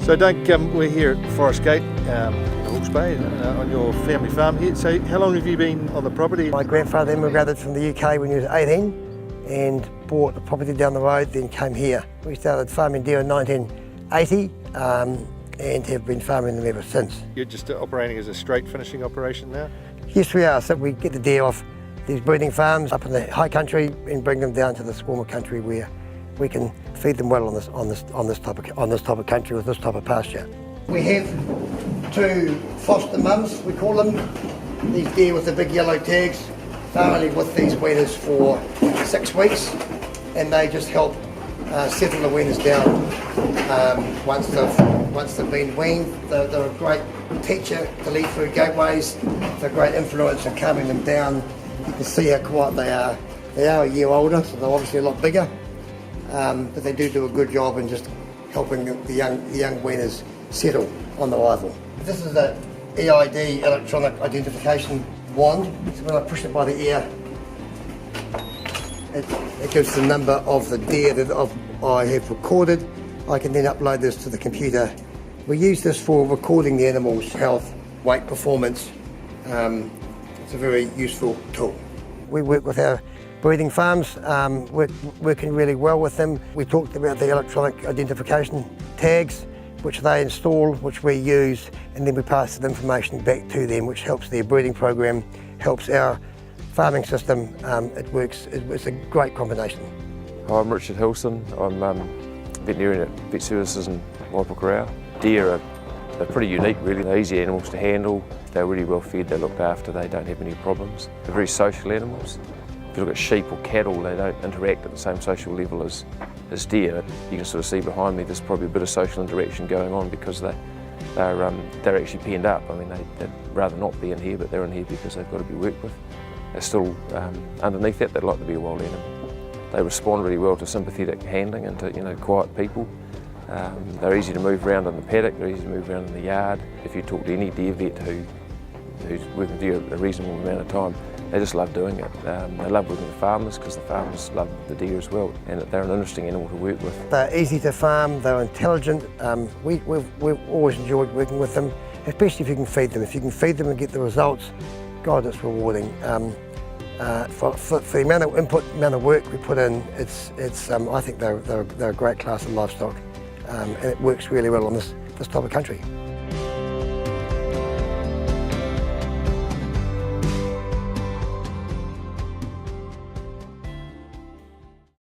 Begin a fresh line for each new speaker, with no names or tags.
So Doug, we're here at Firstlight in Hawke's Bay on your family farm here. So how long have you been on the property?
My grandfather immigrated from the UK when he was 18 and bought the property down the road, then came here. We started farming deer in 1980 and have been farming them ever since.
You're just operating as a straight finishing operation now?
Yes, we are. So we get the deer off these breeding farms up in the high country and bring them down to the squammer country where we can feed them well on this type of country with this type of pasture. We have two foster mums, we call them, these deer with the big yellow tags, family with these weaners for 6 weeks, and they just help settle the weaners down once they've been weaned. They're a great teacher to lead through gateways. They're a great influence in calming them down. You can see how quiet they are. They are a year older, so they're obviously a lot bigger. But they do a good job in just helping the young weaners settle on the arrival. This is the EID, electronic identification wand. So when I push it by the ear, it gives the number of the deer that I have recorded. I can then upload this to the computer. We use this for recording the animal's health, weight, performance. It's a very useful tool. We work with our breeding farms, working really well with them. We talked about the electronic identification tags, which they install, which we use, and then we pass the information back to them, which helps their breeding program, helps our farming system. It's a great combination.
Hi, I'm Richard Hilson. I'm veterinarian at Vet Services in Waipukurau. Deer are pretty unique really. They're easy animals to handle. They're really well fed, they're looked after, they don't have any problems. They're very social animals. If you look at sheep or cattle, they don't interact at the same social level as deer. You can sort of see behind me there's probably a bit of social interaction going on because they're actually penned up. I mean, they'd rather not be in here, but they're in here because they've got to be worked with. They're still, underneath that, they'd like to be a wild animal. They respond really well to sympathetic handling and to quiet people. They're easy to move around in the paddock, they're easy to move around in the yard. If you talk to any deer vet who's working with you a reasonable amount of time, they just love doing it. They love working with farmers because the farmers love the deer as well, and they're an interesting animal to work with.
They're easy to farm, they're intelligent. We've always enjoyed working with them, especially if you can feed them. If you can feed them and get the results, God, it's rewarding. For the amount of input, amount of work we put in, I think they're a great class of livestock, and it works really well on this type of country.